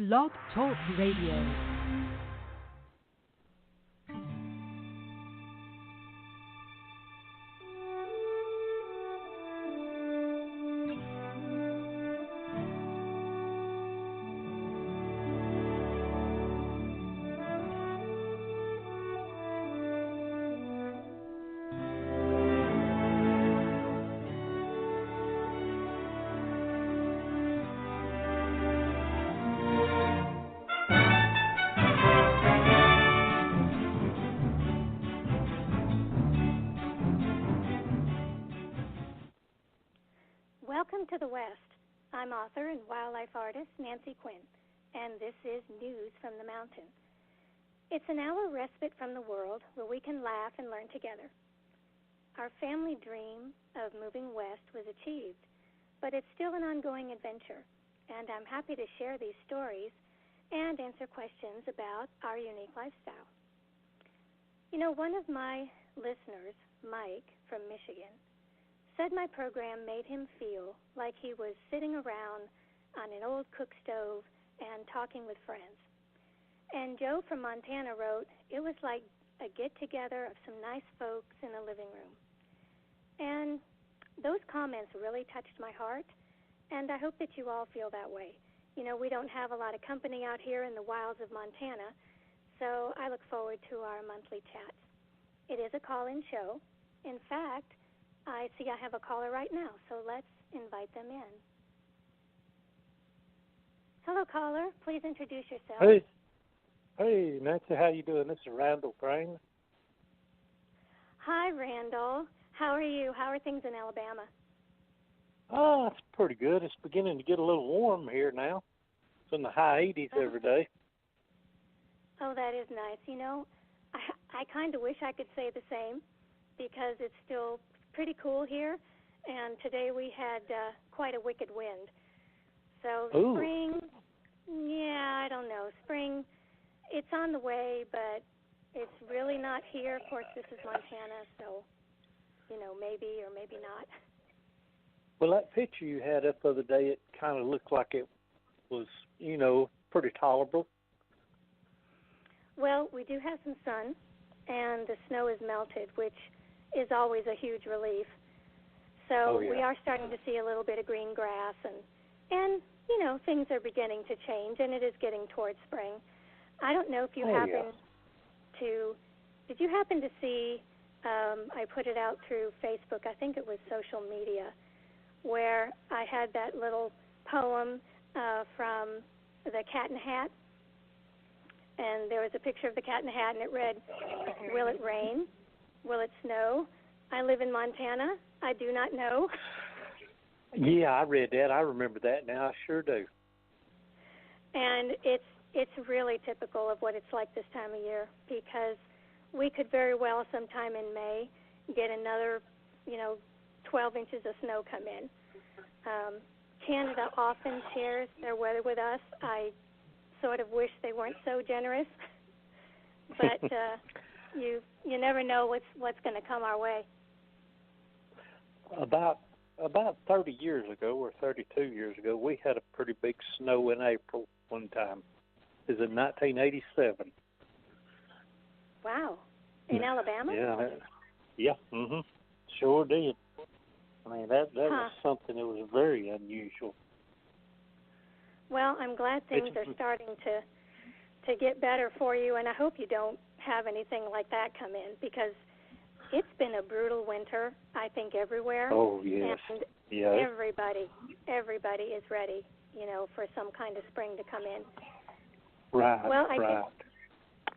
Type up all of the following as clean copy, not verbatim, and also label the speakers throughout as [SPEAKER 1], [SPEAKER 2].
[SPEAKER 1] Blog Talk Radio.
[SPEAKER 2] Welcome to the West. I'm author and wildlife artist Nancy Quinn, and this is News from the Mountain. It's an hour respite from the world where we can laugh and learn together. Our family dream of moving west was achieved, but it's still an ongoing adventure, and I'm happy to share these stories and answer questions about our unique lifestyle. You know, one of my listeners, Mike from Michigan, said my program made him feel like he was sitting around on an old cook stove and talking with friends. And Joe from Montana wrote, it was like a get-together of some nice folks in a living room. And those comments really touched my heart, and I hope that you all feel that way. You know, we don't have a lot of company out here in the wilds of Montana, so I look forward to our monthly chats. It is a call-in show. In fact, I see I have a caller right now, so let's invite them in. Hello, caller. Please introduce yourself.
[SPEAKER 3] Hey, Nancy, how you doing? This is Randall Crane.
[SPEAKER 2] Hi, Randall. How are you? How are things in Alabama?
[SPEAKER 3] Oh, it's pretty good. It's beginning to get a little warm here now. It's in the high 80s every day.
[SPEAKER 2] Oh, that is nice. You know, I kind of wish I could say the same because it's still pretty cool here, and today we had quite a wicked wind. So spring, I don't know. Spring, it's on the way, but it's really not here. Of course, this is Montana, so, you know, maybe or maybe not.
[SPEAKER 3] Well, that picture you had up the other day, it kind of looked like it was, you know, pretty tolerable.
[SPEAKER 2] Well, we do have some sun, and the snow is melted, which is always a huge relief. So we are starting to see a little bit of green grass, and you know, things are beginning to change, and it is getting towards spring. I don't know if you did you happen to see, I put it out through Facebook, I think it was social media, where I had that little poem from the Cat in the Hat, and there was a picture of the Cat in the Hat, and it read, "Will it rain? Will it snow? I live in Montana. I do not know."
[SPEAKER 3] Yeah, I read that. I remember that now. I sure do.
[SPEAKER 2] And it's really typical of what it's like this time of year, because we could very well sometime in May get another, 12 inches of snow come in. Canada often shares their weather with us. I sort of wish they weren't so generous, but you never know what's going to come our way.
[SPEAKER 3] About 30 years ago, or 32 years ago, we had a pretty big snow in April one time. It was in 1987.
[SPEAKER 2] Wow. In Alabama?
[SPEAKER 3] Yeah. Sure did. I mean, that was something that was very unusual.
[SPEAKER 2] Well, I'm glad things are starting to get better for you, and I hope you don't have anything like that come in, because it's been a brutal winter, I think, everywhere.
[SPEAKER 3] Oh, yes.
[SPEAKER 2] And everybody is ready, for some kind of spring to come in.
[SPEAKER 3] Right,
[SPEAKER 2] well,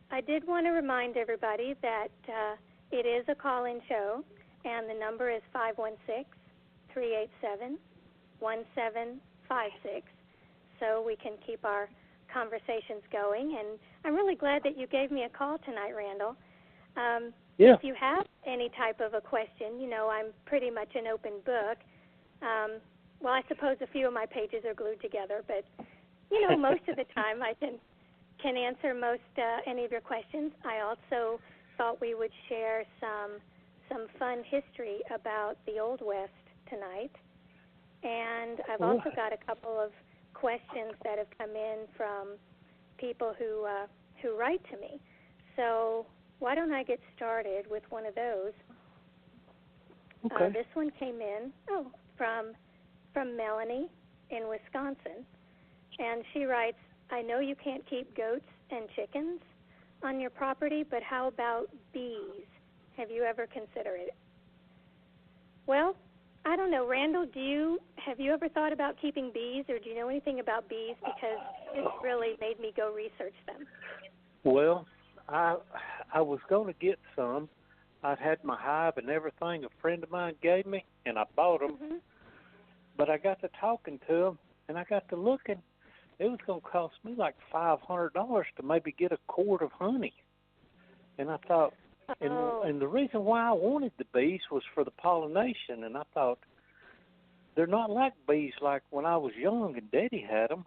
[SPEAKER 2] I did want to remind everybody that it is a call-in show, and the number is 516-387-1756, so we can keep our conversations going. And I'm really glad that you gave me a call tonight, Randall. If you have any type of a question, I'm pretty much an open book. Well, I suppose a few of my pages are glued together, but, most of the time I can answer most any of your questions. I also thought we would share some fun history about the Old West tonight. And I've also got a couple of questions that have come in from people who write to me. So why don't I get started with one of those?
[SPEAKER 3] Okay.
[SPEAKER 2] This one came in from Melanie in Wisconsin, and she writes, I know you can't keep goats and chickens on your property, but how about bees? Have you ever considered it? Well, I don't know. Randall, have you ever thought about keeping bees, or do you know anything about bees? Because this really made me go research them.
[SPEAKER 3] Well, I was going to get some. I'd had my hive and everything a friend of mine gave me, and I bought them.
[SPEAKER 2] Mm-hmm.
[SPEAKER 3] But I got to talking to them, and I got to looking. It was going to cost me like $500 to maybe get a quart of honey. And I thought, and the reason why I wanted the bees was for the pollination. And I thought, they're not like bees like when I was young and Daddy had them,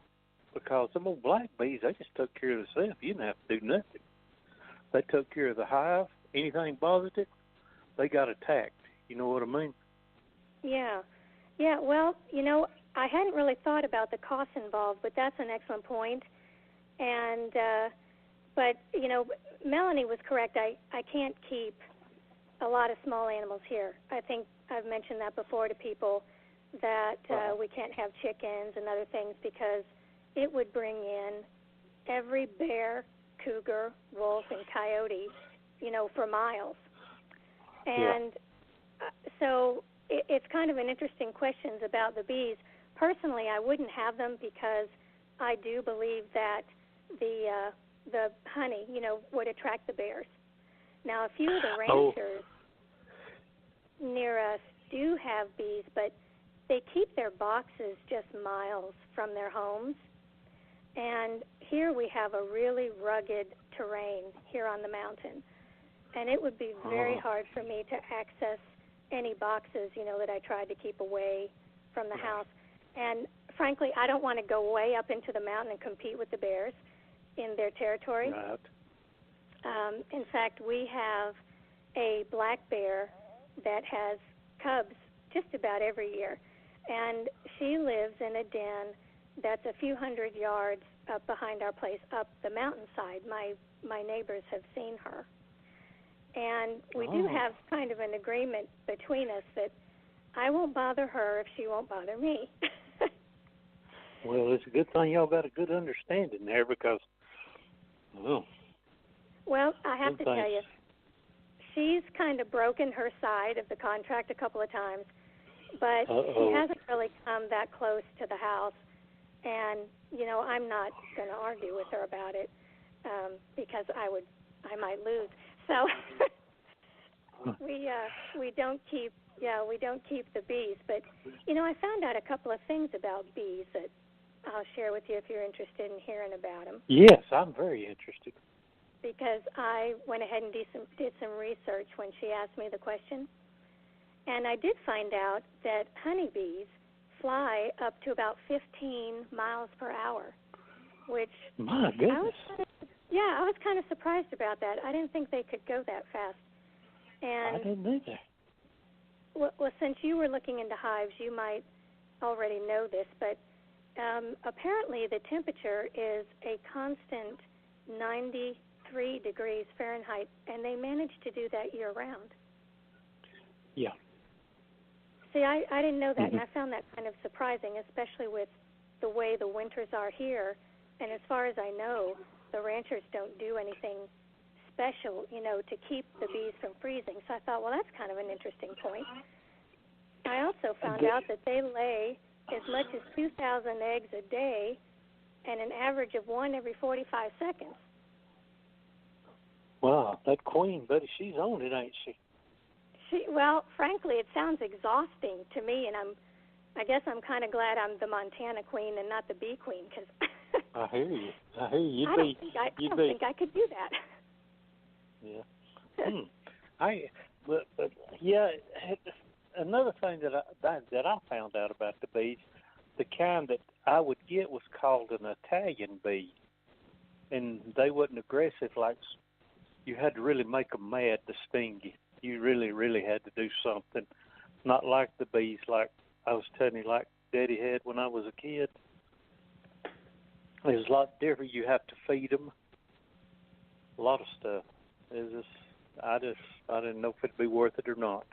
[SPEAKER 3] because them old black bees, they just took care of themselves. You didn't have to do nothing. They took care of the hive. Anything bothered it, they got attacked. You know what I mean?
[SPEAKER 2] Yeah. Yeah, well, I hadn't really thought about the costs involved, but that's an excellent point. And, but, Melanie was correct. I can't keep a lot of small animals here. I think I've mentioned that before to people, that we can't have chickens and other things because it would bring in every bear, cougar, wolf, and coyote, for miles. And so it's kind of an interesting question about the bees. Personally, I wouldn't have them because I do believe that the honey, would attract the bears. Now, a few of the ranchers near us do have bees, but they keep their boxes just miles from their homes. And here we have a really rugged terrain here on the mountain. And it would be very hard for me to access any boxes, that I tried to keep away from the house. And frankly, I don't want to go way up into the mountain and compete with the bears in their territory.
[SPEAKER 3] Right.
[SPEAKER 2] In fact, we have a black bear that has cubs just about every year. And she lives in a den that's a few hundred yards up behind our place, up the mountainside. My neighbors have seen her. And we do have kind of an agreement between us that I won't bother her if she won't bother me.
[SPEAKER 3] Well, it's a good thing y'all got a good understanding there because,
[SPEAKER 2] well, I have to tell you, she's kind of broken her side of the contract a couple of times, but she hasn't really come that close to the house. And, I'm not going to argue with her about it because I might lose. So we don't keep the bees. But I found out a couple of things about bees that I'll share with you if you're interested in hearing about them.
[SPEAKER 3] Yes, I'm very interested.
[SPEAKER 2] Because I went ahead and did some research when she asked me the question, and I did find out that honeybees fly up to about 15 miles per hour, which
[SPEAKER 3] my goodness.
[SPEAKER 2] I was kind of surprised about that. I didn't think they could go that fast. And
[SPEAKER 3] I didn't either.
[SPEAKER 2] Well, since you were looking into hives, you might already know this, but apparently the temperature is a constant 93 degrees Fahrenheit, and they manage to do that year-round.
[SPEAKER 3] Yeah.
[SPEAKER 2] See, I didn't know that, and I found that kind of surprising, especially with the way the winters are here. And as far as I know, the ranchers don't do anything special, to keep the bees from freezing. So I thought, well, that's kind of an interesting point. I also found out that they lay as much as 2,000 eggs a day and an average of one every 45 seconds.
[SPEAKER 3] Wow, that queen, buddy, she's on it, ain't she?
[SPEAKER 2] Well, frankly, it sounds exhausting to me, and I guess I'm kind of glad I'm the Montana queen and not the bee queen, because
[SPEAKER 3] I hear you.
[SPEAKER 2] I don't think I could do that.
[SPEAKER 3] Yeah. But yeah. Another thing that I found out about the bees, the kind that I would get was called an Italian bee, and they wasn't aggressive. Like, you had to really make them mad to sting you. You really, really had to do something. Not like the bees, like I was telling you, like Daddy had when I was a kid. There's a lot different. You have to feed them. A lot of stuff. I didn't know if it'd be worth it or not.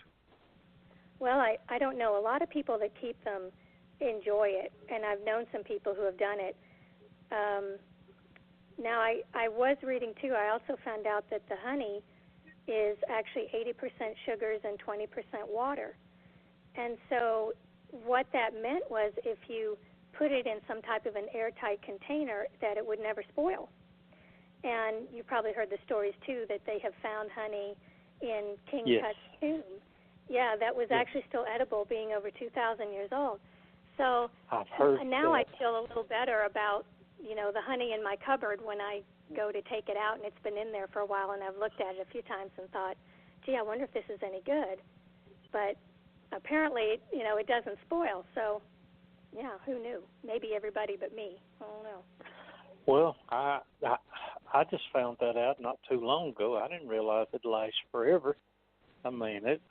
[SPEAKER 2] Well, I don't know. A lot of people that keep them enjoy it, and I've known some people who have done it. Now, I was reading, too, I also found out that the honey is actually 80% sugars and 20% water. And so what that meant was if you put it in some type of an airtight container, that it would never spoil. And you probably heard the stories, too, that they have found honey in King Tut's tomb. Yeah, that was actually still edible, being over 2,000 years old. So
[SPEAKER 3] I've heard
[SPEAKER 2] now
[SPEAKER 3] that.
[SPEAKER 2] I feel a little better about, the honey in my cupboard when I go to take it out, and it's been in there for a while, and I've looked at it a few times and thought, gee, I wonder if this is any good. But apparently, it doesn't spoil. So, yeah, who knew? Maybe everybody but me. I don't know.
[SPEAKER 3] Well, I just found that out not too long ago. I didn't realize it lasts forever. I mean, it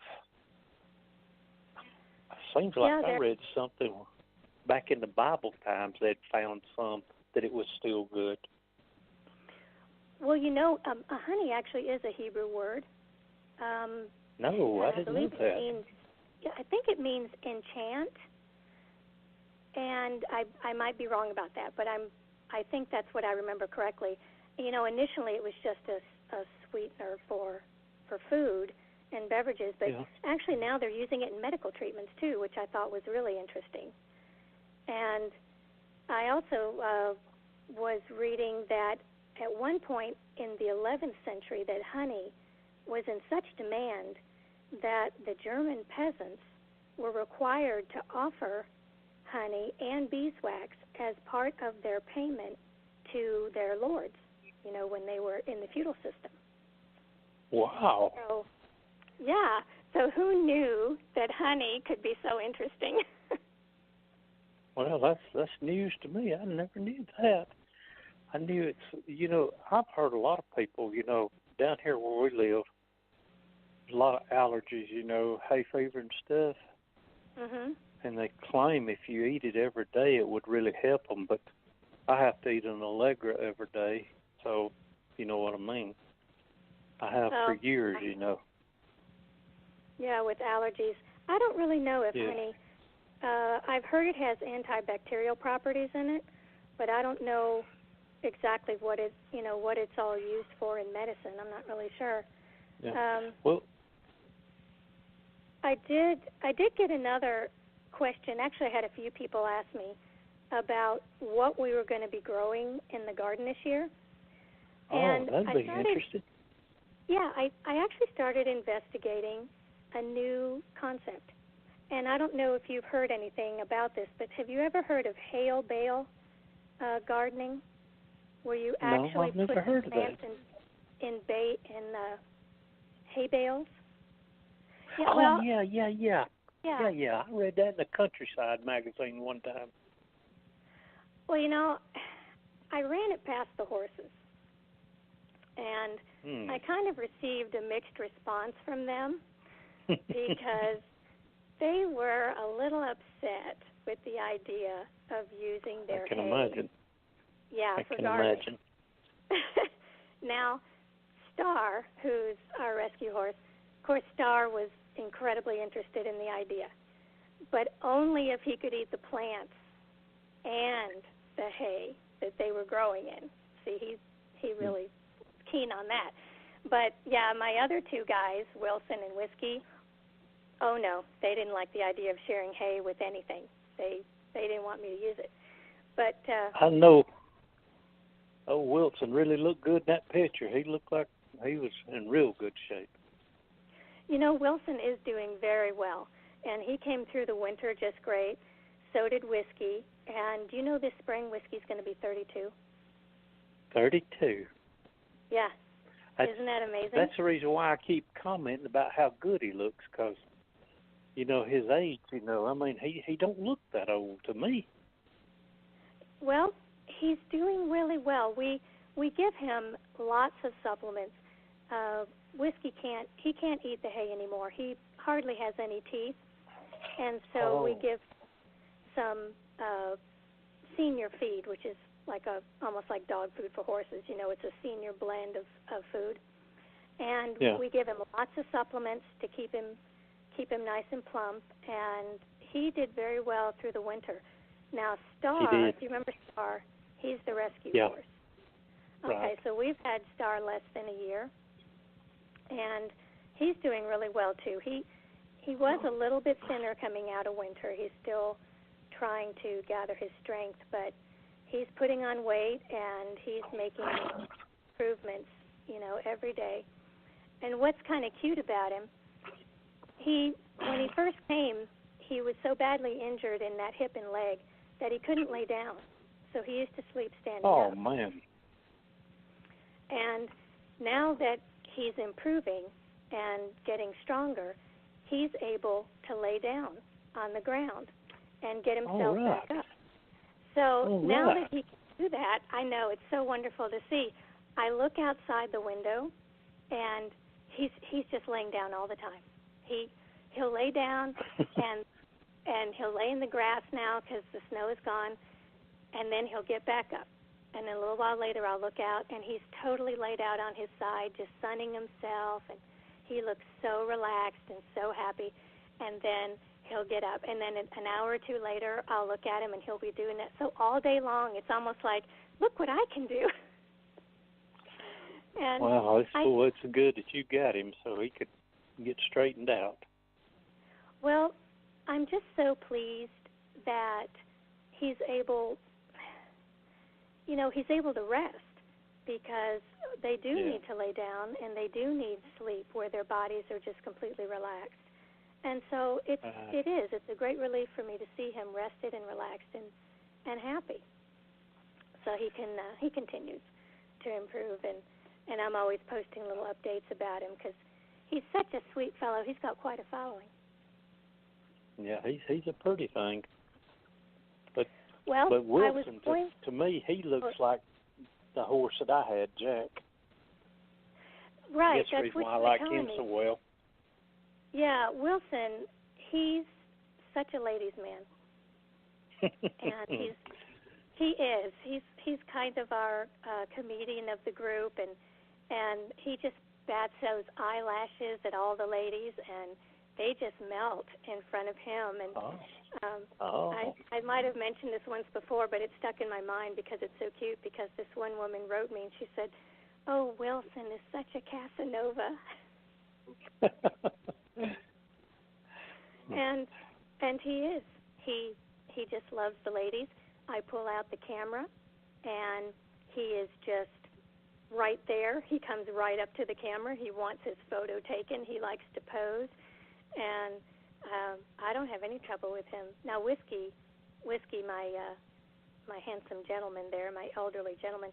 [SPEAKER 3] seems like I read something back in the Bible times they'd found some that it was still good.
[SPEAKER 2] Well, honey actually is a Hebrew word.
[SPEAKER 3] No, I didn't know that.
[SPEAKER 2] I think it means enchant, and I might be wrong about that, but I think that's what I remember correctly. Initially it was just a sweetener for food and beverages, but actually now they're using it in medical treatments too, which I thought was really interesting. And I also was reading that at one point in the 11th century that honey was in such demand that the German peasants were required to offer honey and beeswax as part of their payment to their lords, when they were in the feudal system.
[SPEAKER 3] Wow.
[SPEAKER 2] So, yeah. So who knew that honey could be so interesting?
[SPEAKER 3] Well, that's news to me. I never knew that. I knew it's, I've heard a lot of people, down here where we live, a lot of allergies, hay fever and stuff.
[SPEAKER 2] Mm-hmm.
[SPEAKER 3] And they claim if you eat it every day, it would really help them. But I have to eat an Allegra every day, so you know what I mean. I have for years,
[SPEAKER 2] Yeah, with allergies. I don't really know if honey. I've heard it has antibacterial properties in it, but I don't know exactly what it's all used for in medicine. I'm not really sure.
[SPEAKER 3] Yeah.
[SPEAKER 2] I did get another question. Actually, I had a few people ask me about what we were going to be growing in the garden this year. And
[SPEAKER 3] that'd be interesting.
[SPEAKER 2] Yeah, I actually started investigating a new concept. And I don't know if you've heard anything about this, but have you ever heard of hail bale gardening, where you actually
[SPEAKER 3] I've never heard of
[SPEAKER 2] plants
[SPEAKER 3] that.
[SPEAKER 2] in hay bales?
[SPEAKER 3] Yeah, Yeah, I read that in the Countryside magazine one time.
[SPEAKER 2] Well, I ran it past the horses, and I kind of received a mixed response from them because they were a little upset with the idea of using their hay.
[SPEAKER 3] I can imagine.
[SPEAKER 2] Yeah,
[SPEAKER 3] I
[SPEAKER 2] for
[SPEAKER 3] can
[SPEAKER 2] gardening.
[SPEAKER 3] imagine.
[SPEAKER 2] Now, Star, who's our rescue horse, of course, Star was incredibly interested in the idea, but only if he could eat the plants and the hay that they were growing in. See, he really keen on that. But yeah, my other two guys, Wilson and Whiskey, oh no, they didn't like the idea of sharing hay with anything. They didn't want me to use it. But
[SPEAKER 3] I know. Oh, Wilson really looked good in that picture. He looked like he was in real good shape.
[SPEAKER 2] Wilson is doing very well, and he came through the winter just great. So did Whiskey, and this spring Whiskey's going to be 32.
[SPEAKER 3] 32?
[SPEAKER 2] Yeah. Isn't that amazing?
[SPEAKER 3] That's the reason why I keep commenting about how good he looks, because, his age, I mean, he don't look that old to me.
[SPEAKER 2] Well, he's doing really well. We give him lots of supplements. Whiskey can't eat the hay anymore. He hardly has any teeth, and so we give some senior feed, which is like almost like dog food for horses. It's a senior blend of food, and we give him lots of supplements to keep him nice and plump. And he did very well through the winter. Now Star, if you remember Star, he's the rescue horse. Okay,
[SPEAKER 3] right.
[SPEAKER 2] So we've had Star less than a year, and he's doing really well too. He was a little bit thinner coming out of winter. He's still trying to gather his strength, but he's putting on weight and he's making improvements, every day. And what's kind of cute about him, when he first came, he was so badly injured in that hip and leg that he couldn't lay down. So he used to sleep standing up.
[SPEAKER 3] Oh, man.
[SPEAKER 2] And now that he's improving and getting stronger, he's able to lay down on the ground and get himself back up. So now that he can do that, I know it's so wonderful to see. I look outside the window, and he's just laying down all the time. He'll lay down, and he'll lay in the grass now because the snow is gone, and then he'll get back up. And then a little while later, I'll look out, and he's totally laid out on his side, just sunning himself, and he looks so relaxed and so happy. And then he'll get up, and then an hour or two later, I'll look at him, and he'll be doing that. So all day long, it's almost like, look what I can do. And
[SPEAKER 3] wow, it's good that you got him so he could get straightened out.
[SPEAKER 2] Well, I'm just so pleased that he's able to rest, because they do need to lay down and they do need sleep where their bodies are just completely relaxed. And so it's a great relief for me to see him rested and relaxed and happy. So he continues to improve, and I'm always posting little updates about him because he's such a sweet fellow. He's got quite a following.
[SPEAKER 3] Yeah, he's a pretty thing. But
[SPEAKER 2] Wilson,
[SPEAKER 3] to me, he looks like the horse that I had, Jack.
[SPEAKER 2] Right,
[SPEAKER 3] that's the reason why I like him so well.
[SPEAKER 2] Yeah, Wilson, he's such a ladies' man, and he's kind of our comedian of the group, and he just bats those eyelashes at all the ladies, and they just melt in front of him. And I might have mentioned this once before, but it stuck in my mind because it's so cute, because this one woman wrote me and she said, "Oh, Wilson is such a Casanova." And he is. He just loves the ladies. I pull out the camera and he is just right there. He comes right up to the camera. He wants his photo taken. He likes to pose. And I don't have any trouble with him. Now, Whiskey, my handsome gentleman there, my elderly gentleman,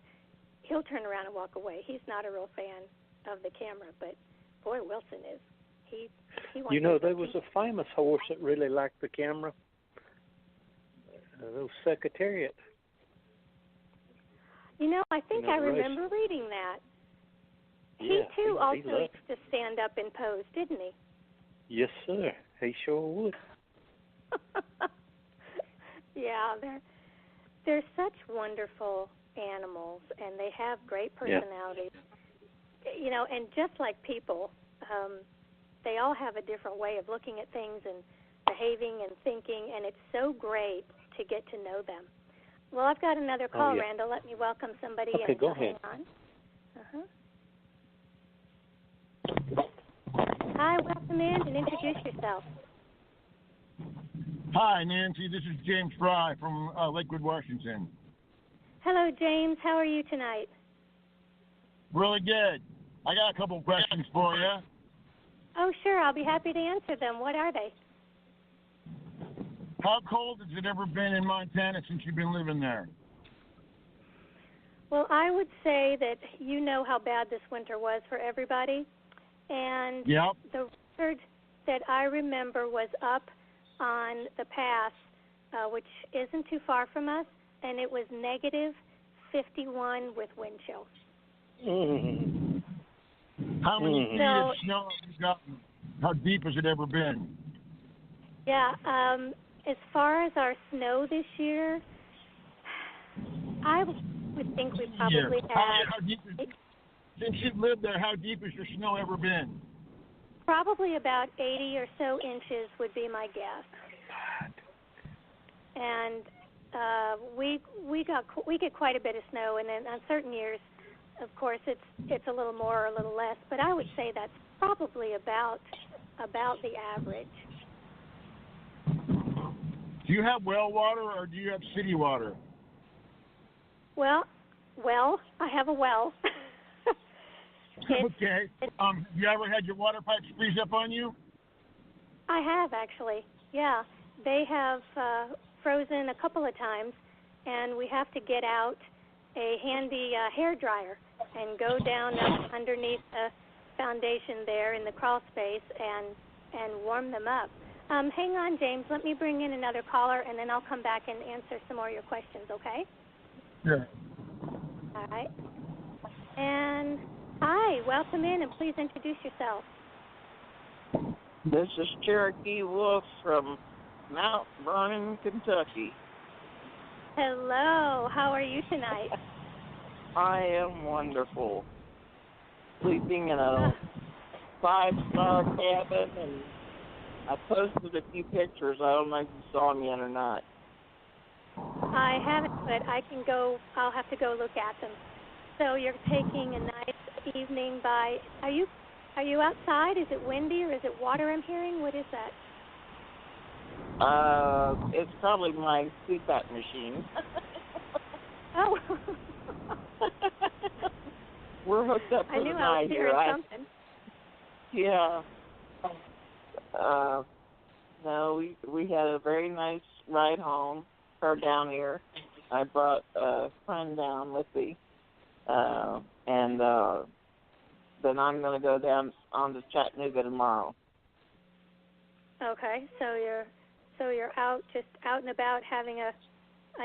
[SPEAKER 2] he'll turn around and walk away. He's not a real fan of the camera, but boy, Wilson is. He wants
[SPEAKER 3] there was a famous horse that really liked the camera. Those Secretariat.
[SPEAKER 2] I think I remember reading that. He too also used to stand up and pose, didn't he?
[SPEAKER 3] Yes, sir. He sure would.
[SPEAKER 2] Yeah, they're such wonderful animals, and they have great personalities. Yeah. And just like people, they all have a different way of looking at things and behaving and thinking, and it's so great to get to know them. Well, I've got another call, Randall. Let me welcome somebody in.
[SPEAKER 3] Okay, go ahead.
[SPEAKER 2] Hang on. Hi, welcome in and introduce yourself.
[SPEAKER 4] Hi, Nancy. This is James Fry from Lakewood, Washington.
[SPEAKER 2] Hello, James. How are you tonight?
[SPEAKER 4] Really good. I got a couple of questions for you.
[SPEAKER 2] Oh, sure. I'll be happy to answer them. What are they?
[SPEAKER 4] How cold has it ever been in Montana since you've been living there?
[SPEAKER 2] Well, I would say that you know how bad this winter was for everybody. And the record that I remember was up on the pass, which isn't too far from us, and it was negative 51 with wind chill.
[SPEAKER 3] Mm-hmm.
[SPEAKER 4] How many feet of snow have you gotten? How deep has it ever been?
[SPEAKER 2] Yeah, as far as our snow this year, I would think we probably had.
[SPEAKER 4] Since you've lived there, how deep has your snow ever been?
[SPEAKER 2] Probably about 80 or so inches would be my guess. And we get quite a bit of snow, and then on certain years, of course, it's a little more or a little less. But I would say that's probably about the average.
[SPEAKER 4] Do you have well water or do you have city water?
[SPEAKER 2] Well, I have a well.
[SPEAKER 4] Okay. You ever had your water pipes freeze up on you?
[SPEAKER 2] I have, actually. Yeah. They have frozen a couple of times, and we have to get out a handy hair dryer and go down underneath the foundation there in the crawl space and warm them up. Hang on, James. Let me bring in another caller, and then I'll come back and answer some more of your questions, okay?
[SPEAKER 4] Sure.
[SPEAKER 2] All right. And hi, welcome in, and please introduce yourself.
[SPEAKER 5] This is Cherokee Wolf from Mount Vernon, Kentucky.
[SPEAKER 2] Hello. How are you tonight?
[SPEAKER 5] I am wonderful. Sleeping in a 5-star cabin, and I posted a few pictures. I don't know if you saw them yet or not.
[SPEAKER 2] I haven't, but I'll have to go look at them. So you're taking a nice evening by, are you outside? Is it windy or is it water I'm hearing? What is that?
[SPEAKER 5] It's probably my CPAP machine.
[SPEAKER 2] Oh.
[SPEAKER 5] We're hooked up for the night.
[SPEAKER 2] I was hearing something.
[SPEAKER 5] Yeah. No, we had a very nice ride home, or down here. I brought a friend down with me, and then I'm going to go down on to Chattanooga tomorrow.
[SPEAKER 2] Okay, so you're out and about having a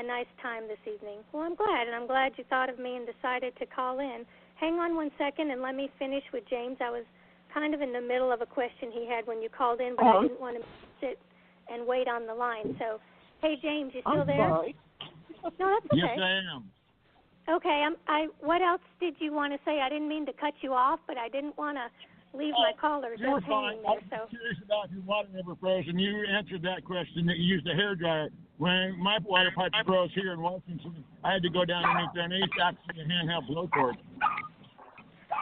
[SPEAKER 2] nice time this evening. Well, I'm glad you thought of me and decided to call in. Hang on one second and let me finish with James. I was kind of in the middle of a question he had when you called in, but I didn't want to sit and wait on the line. So, hey, James, you still there?
[SPEAKER 5] Sorry.
[SPEAKER 2] No, that's okay.
[SPEAKER 4] Yes, I am.
[SPEAKER 2] Okay, what else did you want to say? I didn't mean to cut you off, but I didn't want to leave my callers
[SPEAKER 4] You're
[SPEAKER 2] hanging
[SPEAKER 4] fine.
[SPEAKER 2] there.
[SPEAKER 4] I was curious about if your water ever froze, and you answered that question that you used a hairdryer. When my water pipe froze here in Washington, I had to go down underneath there, and they used to actually a handheld blowtorch.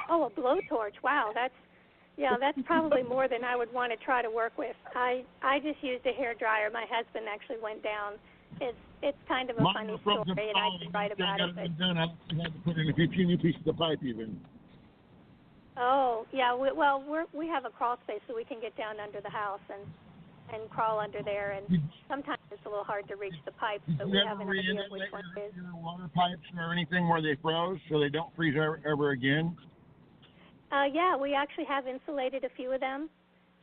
[SPEAKER 2] Oh, a blowtorch. Wow, that's probably more than I would want to try to work with. I just used a hairdryer. My husband actually went down. It's kind of a funny story, and I can write about it.
[SPEAKER 4] I had to put in a few new pieces of pipe even.
[SPEAKER 2] Oh, yeah. We have a crawl space, so we can get down under the house and crawl under there. And sometimes it's a little hard to reach the pipes, but we have an idea of which one it is.
[SPEAKER 4] Your water pipes or anything where they froze, so they don't freeze ever again?
[SPEAKER 2] Yeah, we actually have insulated a few of them,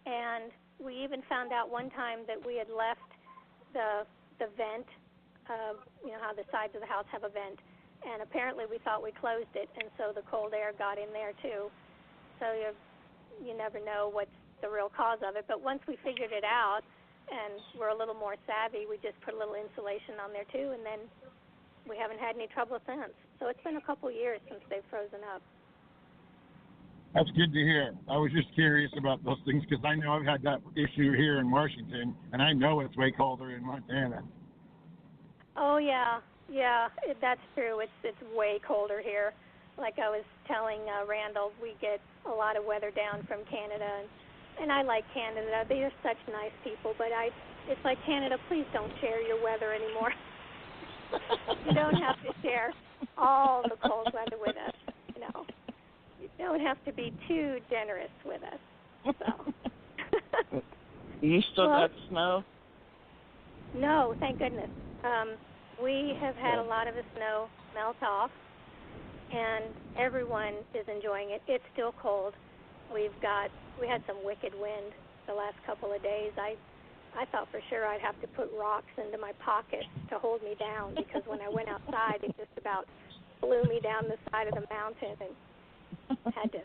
[SPEAKER 2] and we even found out one time that we had left the vent. You know how the sides of the house have a vent, and apparently we thought we closed it, and so the cold air got in there too. So you never know what's the real cause of it. But once we figured it out and we're a little more savvy, we just put a little insulation on there too, and then we haven't had any trouble since. So it's been a couple years since they've frozen up.
[SPEAKER 4] That's good to hear. I was just curious about those things because I know I've had that issue here in Washington, and I know it's way colder in Montana.
[SPEAKER 2] Oh, yeah, that's true. It's way colder here. Like I was telling Randall, we get a lot of weather down from Canada, and I like Canada. They are such nice people, but it's like, Canada, please don't share your weather anymore. You don't have to share all the cold weather with us, you know. You don't have to be too generous with us. So.
[SPEAKER 5] You still got snow?
[SPEAKER 2] No, thank goodness. We have had a lot of the snow melt off, and everyone is enjoying it. It's still cold. We had some wicked wind the last couple of days. I thought for sure I'd have to put rocks into my pockets to hold me down because when I went outside, it just about blew me down the side of the mountain and had to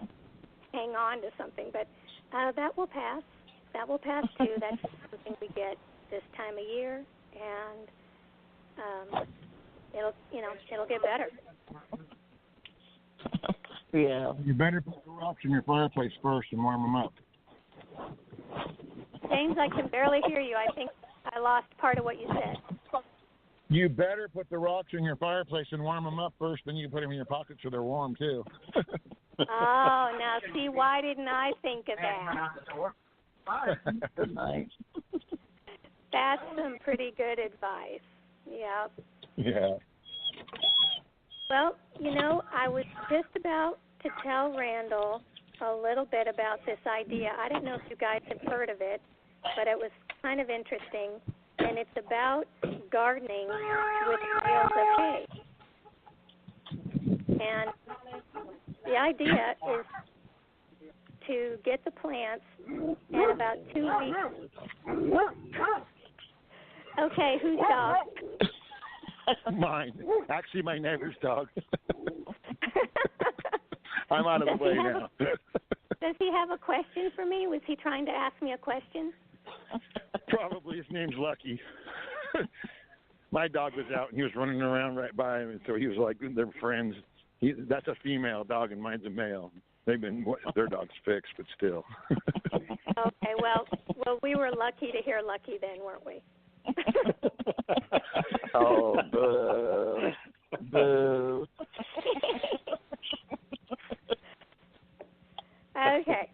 [SPEAKER 2] hang on to something. But that will pass. That will pass too. That's something we get this time of year, and it'll get better.
[SPEAKER 5] Yeah.
[SPEAKER 4] You better put the rocks in your fireplace first and warm them up.
[SPEAKER 2] James, I can barely hear you. I think I lost part of what you said.
[SPEAKER 4] You better put the rocks in your fireplace and warm them up first, then you put them in your pocket so they're warm, too.
[SPEAKER 2] Oh, now see, why didn't I think of that?
[SPEAKER 5] Nice.
[SPEAKER 2] That's some pretty good advice. Yeah.
[SPEAKER 4] Yeah.
[SPEAKER 2] Well, I was just about to tell Randall a little bit about this idea. I don't know if you guys have heard of it, but it was kind of interesting, and it's about gardening with bales of hay. And the idea is to get the plants in about 2 weeks. Okay, whose dog?
[SPEAKER 4] Mine. Actually, my neighbor's dog. I'm out of the way now.
[SPEAKER 2] Does he have a question for me? Was he trying to ask me a question?
[SPEAKER 4] Probably. His name's Lucky. My dog was out, and he was running around right by him, and so he was like, they're friends. That's a female dog, and mine's a male. Their dog's fixed, but still.
[SPEAKER 2] Okay, well, we were lucky to hear Lucky then, weren't we?
[SPEAKER 5] Oh, boo. Boo.
[SPEAKER 2] Okay.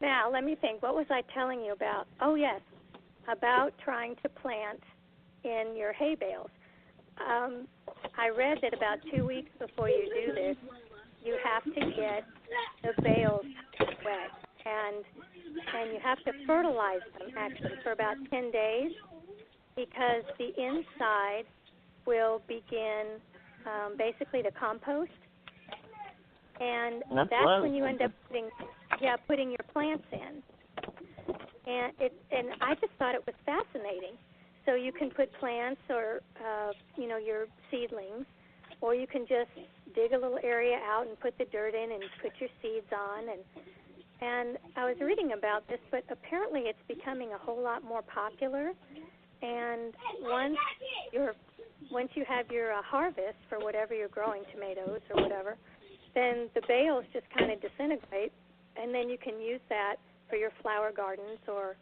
[SPEAKER 2] Now, let me think. What was I telling you about? Oh, yes, about trying to plant in your hay bales. I read that about 2 weeks before you do this, you have to get the bales wet, and you have to fertilize them, actually, for about 10 days, because the inside will begin basically to compost, and that's when you end up putting your plants in. And I just thought it was fascinating. So you can put plants or your seedlings, or you can just dig a little area out and put the dirt in and put your seeds on. And I was reading about this, but apparently it's becoming a whole lot more popular. And once you have your harvest for whatever you're growing, tomatoes or whatever, then the bales just kind of disintegrate, and then you can use that for your flower gardens or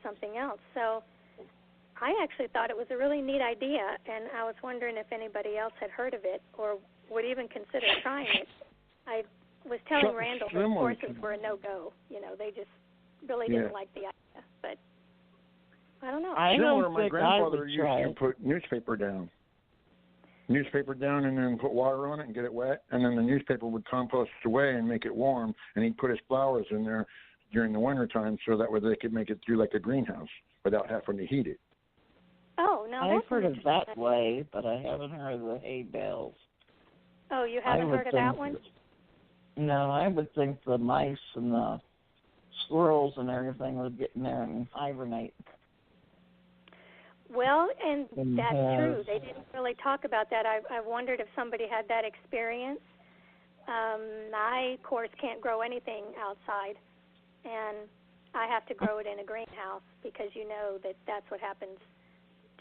[SPEAKER 2] something else. So I actually thought it was a really neat idea, and I was wondering if anybody else had heard of it or would even consider trying it. I was telling Randall that horses were a no-go. They just really didn't like the idea, but I don't know.
[SPEAKER 4] My grandfather used to put newspaper down and then put water on it and get it wet, and then the newspaper would compost away and make it warm, and he'd put his flowers in there during the winter time so that way they could make it through like a greenhouse without having to heat it.
[SPEAKER 2] Oh, no,
[SPEAKER 5] I've heard of that way, but I haven't heard of the hay bales.
[SPEAKER 2] Oh, you haven't heard of that one?
[SPEAKER 5] No, I would think the mice and the squirrels and everything would get in there and hibernate.
[SPEAKER 2] Well, and that's true. They didn't really talk about that. I wondered if somebody had that experience. I, of course, can't grow anything outside, and I have to grow it in a greenhouse because that's what happens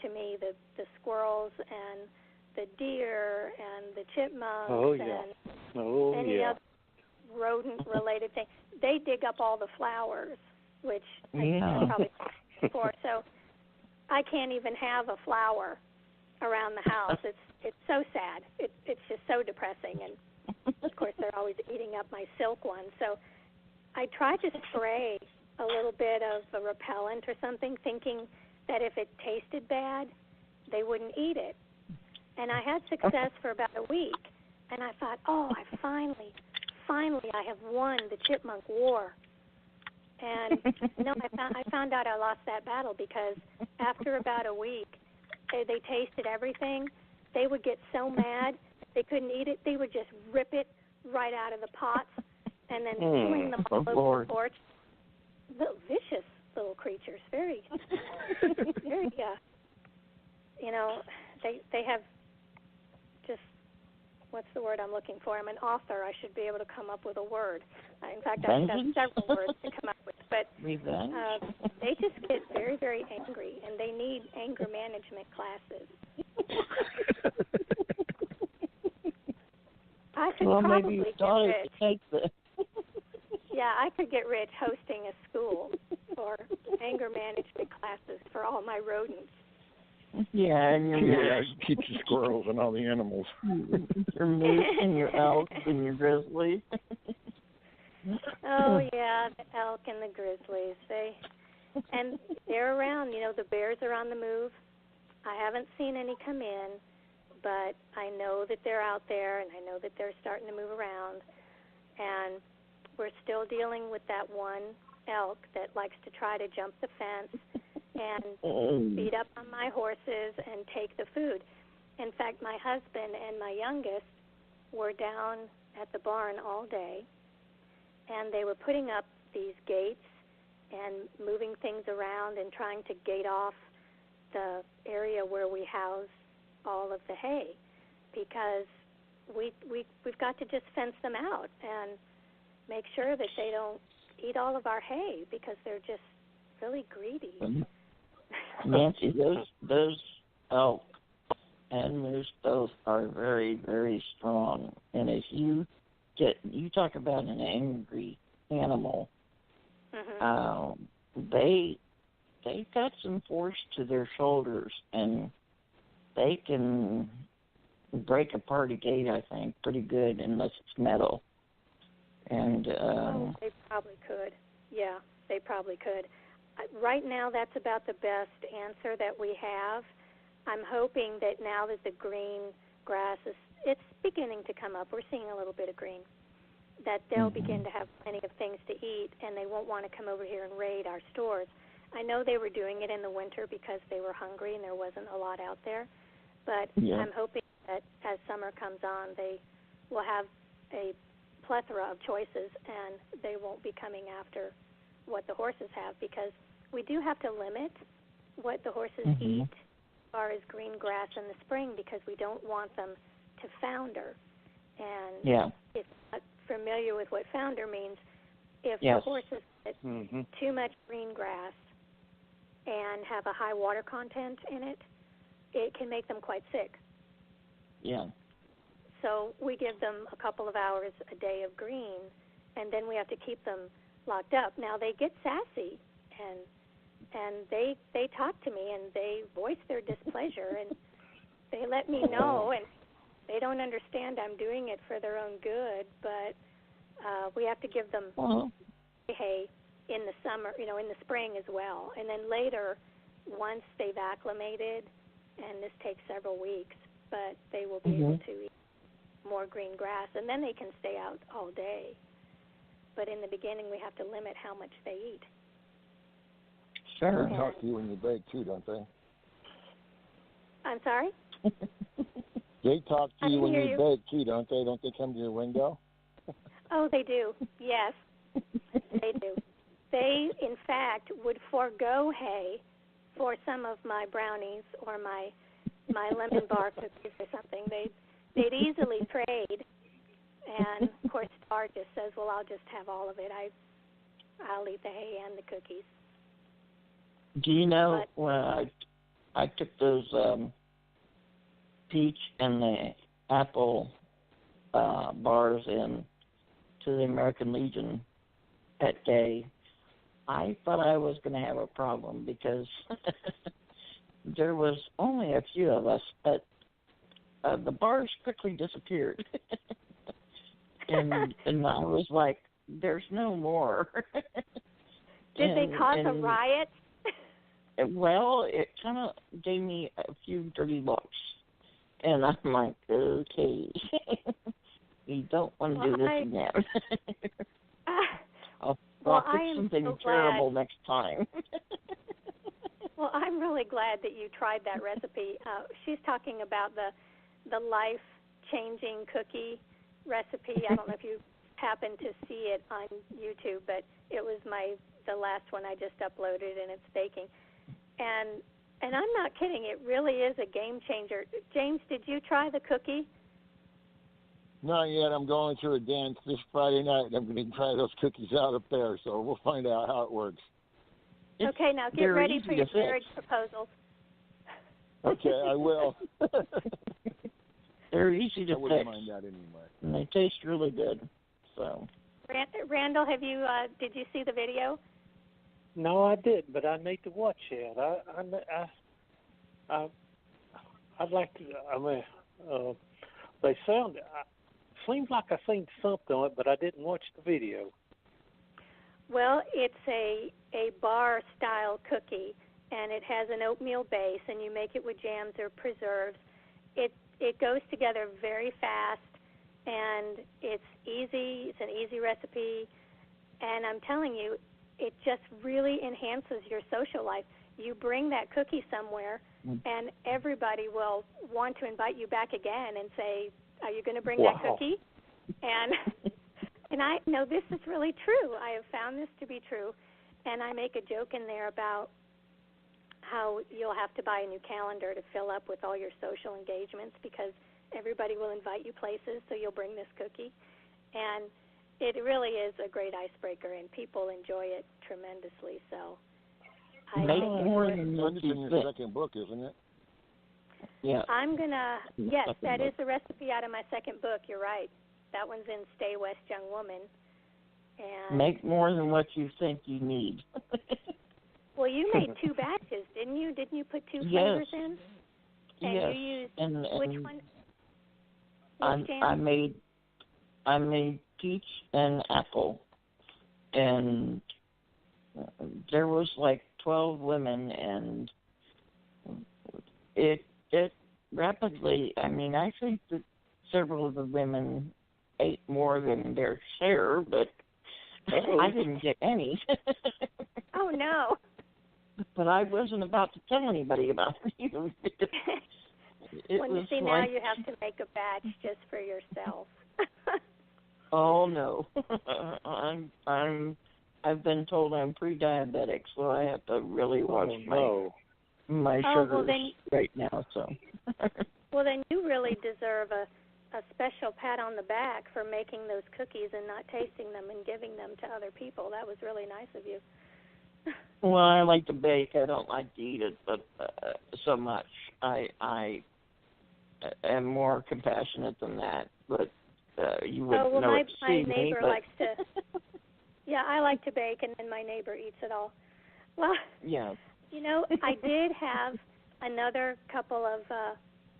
[SPEAKER 2] to me. The squirrels and the deer and the chipmunks and any other rodent-related thing, they dig up all the flowers, which I probably before. So I can't even have a flower around the house. It's so sad. It's just so depressing. And, of course, they're always eating up my silk ones. So I tried to spray a little bit of a repellent or something, thinking that if it tasted bad, they wouldn't eat it. And I had success for about a week. And I thought, I finally I have won the chipmunk war. And I found out I lost that battle because after about a week, they tasted everything. They would get so mad they couldn't eat it. They would just rip it right out of the pots and then fling them all over the porch. Little vicious little creatures, very, very. They have just. What's the word I'm looking for? I'm an author. I should be able to come up with a word. In fact, I've got several words to come up with. But they just get very, very angry, and they need anger management classes. could
[SPEAKER 5] well,
[SPEAKER 2] probably
[SPEAKER 5] maybe your
[SPEAKER 2] get
[SPEAKER 5] daughter
[SPEAKER 2] rich.
[SPEAKER 5] could take the.
[SPEAKER 2] Yeah, I could get rich hosting a school for anger management classes for all my rodents.
[SPEAKER 5] Yeah, and your
[SPEAKER 4] keep your squirrels and all the animals.
[SPEAKER 5] your moose and your elk and your grizzlies.
[SPEAKER 2] Oh yeah, the elk and the grizzlies. They're around. The bears are on the move. I haven't seen any come in, but I know that they're out there, and I know that they're starting to move around. And we're still dealing with that one elk that likes to try to jump the fence and beat up on my horses and take the food. In fact, my husband and my youngest were down at the barn all day, and they were putting up these gates and moving things around and trying to gate off the area where we house all of the hay, because we've got to just fence them out and make sure that they don't eat all of our hay, because they're just really greedy.
[SPEAKER 5] Nancy, those elk and moose both are very, very strong. And if you talk about an angry animal, they've got some force to their shoulders, and they can break apart a gate, I think, pretty good, unless it's metal. And
[SPEAKER 2] they probably could. Yeah, they probably could. Right now, that's about the best answer that we have. I'm hoping that now that the green grass it's beginning to come up, we're seeing a little bit of green, that they'll begin to have plenty of things to eat, and they won't want to come over here and raid our stores. I know they were doing it in the winter because they were hungry and there wasn't a lot out there, but I'm hoping that as summer comes on, they will have a plethora of choices, and they won't be coming after what the horses have, because we do have to limit what the horses eat as far as green grass in the spring, because we don't want them to founder. And if you're not familiar with what founder means, if the horses get too much green grass and have a high water content in it, it can make them quite sick.
[SPEAKER 5] Yeah.
[SPEAKER 2] So we give them a couple of hours a day of green, and then we have to keep them locked up. Now, they get sassy, and they talk to me, and they voice their displeasure, and they let me know, and they don't understand I'm doing it for their own good, but we have to give them hay in the summer, in the spring as well. And then later, once they've acclimated, and this takes several weeks, but they will be able to eat more green grass, and then they can stay out all day. But in the beginning, we have to limit how much they eat.
[SPEAKER 5] Sure.
[SPEAKER 6] They talk to you when you bake, too, don't they?
[SPEAKER 2] I'm sorry?
[SPEAKER 6] They talk to you when you bake, too, don't they? Don't they come to your window?
[SPEAKER 2] Oh, they do. Yes, they do. They, in fact, would forego hay for some of my brownies or my lemon bar cookies or something. They'd easily trade, and of course Star just says, "Well, I'll just have all of it. I'll eat the hay and the cookies."
[SPEAKER 5] Do you know when I took those peach and the apple bars in to the American Legion that day, I thought I was going to have a problem, because there was only a few of us, but the bars quickly disappeared. and I was like, there's no more.
[SPEAKER 2] Did they cause a riot?
[SPEAKER 5] Well, it kind of gave me a few dirty looks. And I'm like, okay, you don't want to do this again. I'll fix something terrible next time.
[SPEAKER 2] Well, I'm really glad that you tried that recipe. She's talking about the life-changing cookie recipe. I don't know if you happened to see it on YouTube, but it was the last one I just uploaded, and it's baking. And I'm not kidding. It really is a game changer. James, did you try the cookie?
[SPEAKER 6] Not yet. I'm going to a dance this Friday night. I'm going to try those cookies out up there, so we'll find out how it works.
[SPEAKER 2] Okay, now get ready for your marriage proposals.
[SPEAKER 6] Okay, I will.
[SPEAKER 5] They're easy to
[SPEAKER 6] I wouldn't
[SPEAKER 5] fix,
[SPEAKER 6] mind that anyway.
[SPEAKER 5] and they taste really good. So.
[SPEAKER 2] Randall, did you see the video?
[SPEAKER 3] No, I didn't, but I need to watch it. I'd like to. I mean, they sound. Seems like I seen something on it, but I didn't watch the video.
[SPEAKER 2] Well, it's a bar style cookie, and it has an oatmeal base, and you make it with jams or preserves. It goes together very fast, and it's easy. It's an easy recipe, and I'm telling you, it just really enhances your social life. You bring that cookie somewhere, and everybody will want to invite you back again and say, "Are you going to bring that cookie?" And I know this is really true. I have found this to be true, and I make a joke in there about how you'll have to buy a new calendar to fill up with all your social engagements because everybody will invite you places, so you'll bring this cookie. And it really is a great icebreaker, and people enjoy it tremendously. So I
[SPEAKER 5] Make
[SPEAKER 2] think
[SPEAKER 5] more than what
[SPEAKER 6] It's
[SPEAKER 5] you
[SPEAKER 6] in your
[SPEAKER 5] think.
[SPEAKER 6] second book, isn't it?
[SPEAKER 5] Yeah.
[SPEAKER 2] Yes, that is the recipe out of my second book. You're right. That one's in Stay West Young Woman. And
[SPEAKER 5] Make more than what you think you need.
[SPEAKER 2] well, you made 2 batches, didn't you? Didn't you put 2 flavors in? And
[SPEAKER 5] yes.
[SPEAKER 2] you used
[SPEAKER 5] and
[SPEAKER 2] which one? Which
[SPEAKER 5] I made peach and apple, and there was like 12 women, and it rapidly. I mean, I think that several of the women ate more than their share, but I didn't get any.
[SPEAKER 2] Oh no!
[SPEAKER 5] But I wasn't about to tell anybody about it.
[SPEAKER 2] Well, you see, now you have to make a batch just for yourself.
[SPEAKER 5] Oh no, I've been told I'm pre-diabetic, so I have to really watch my sugars right now. So.
[SPEAKER 2] Well, then you really deserve a special pat on the back for making those cookies and not tasting them and giving them to other people. That was really nice of you.
[SPEAKER 5] Well, I like to bake. I don't like to eat it, but so much. I am more compassionate than that, but you wouldn't know it to see
[SPEAKER 2] my neighbor
[SPEAKER 5] me, but...
[SPEAKER 2] likes to. Yeah, I like to bake, and then my neighbor eats it all. Well,
[SPEAKER 5] yeah.
[SPEAKER 2] You know, I did have another couple of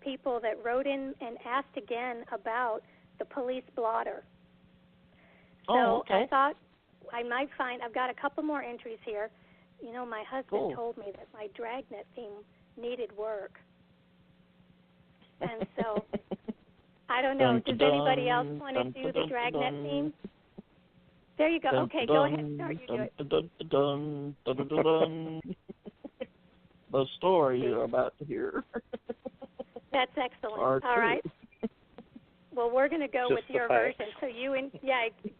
[SPEAKER 2] people that wrote in and asked again about the police blotter. So
[SPEAKER 5] okay.
[SPEAKER 2] I thought I might find, I've got a couple more entries here. You know, my husband told me that my Dragnet theme needed work. And so, I don't know, does anybody else want to do the Dragnet theme? There you go. Okay, go ahead. Start. You do it.
[SPEAKER 5] The story you're about to hear.
[SPEAKER 2] That's excellent. All right. Well, we're going to go with your version. So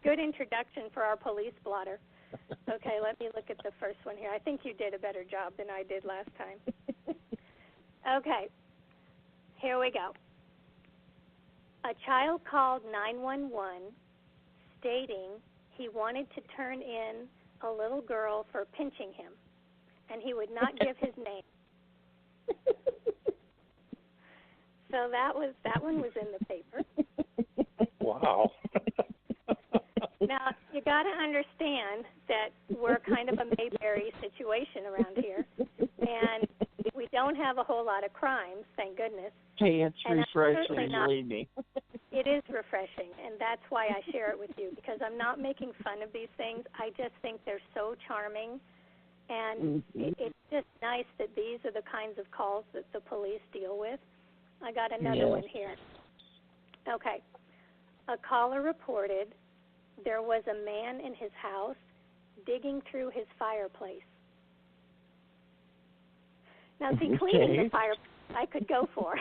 [SPEAKER 2] good introduction for our police blotter. Okay, let me look at the first one here. I think you did a better job than I did last time. Okay, here we go. A child called 911 stating he wanted to turn in a little girl for pinching him, and he would not give his name. So that one was in the paper.
[SPEAKER 3] Wow.
[SPEAKER 2] Now, you got to understand that we're kind of a Mayberry situation around here, and we don't have a whole lot of crimes, thank goodness.
[SPEAKER 5] Hey, it's
[SPEAKER 2] and
[SPEAKER 5] refreshing, believe me.
[SPEAKER 2] It is refreshing, and that's why I share it with you, because I'm not making fun of these things. I just think they're so charming, and it's just nice that these are the kinds of calls that the police deal with. I got another one here. Okay. A caller reported there was a man in his house digging through his fireplace. Now, see, cleaning the fireplace I could go for.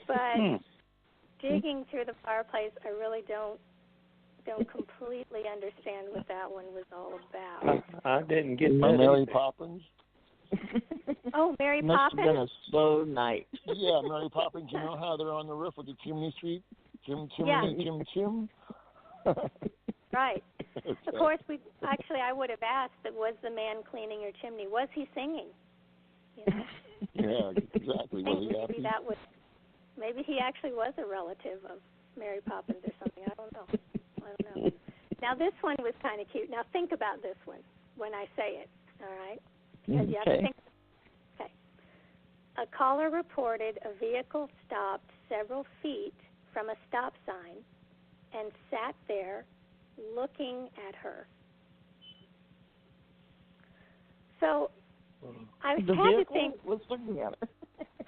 [SPEAKER 2] But digging through the fireplace, I really don't completely understand what that one was all about.
[SPEAKER 3] I didn't get
[SPEAKER 6] that. Mary
[SPEAKER 3] either.
[SPEAKER 6] Poppins?
[SPEAKER 2] Oh, Mary
[SPEAKER 5] Must
[SPEAKER 2] Poppins?
[SPEAKER 5] have been a slow night.
[SPEAKER 6] Yeah, Mary Poppins. You know how they're on the roof with the chimney sweep? Chim.
[SPEAKER 2] Right. Of course, I would have asked, was the man cleaning your chimney? Was he singing? You know?
[SPEAKER 6] Yeah, exactly. Was he happy?
[SPEAKER 2] Maybe that would. Maybe he actually was a relative of Mary Poppins or something. I don't know. Now, this one was kind of cute. Now, think about this one when I say it, all right? Because you have to think. Okay. A caller reported a vehicle stopped several feet from a stop sign and sat there looking at her. So I
[SPEAKER 5] the
[SPEAKER 2] had to
[SPEAKER 5] vehicle
[SPEAKER 2] think.
[SPEAKER 5] Was looking at her.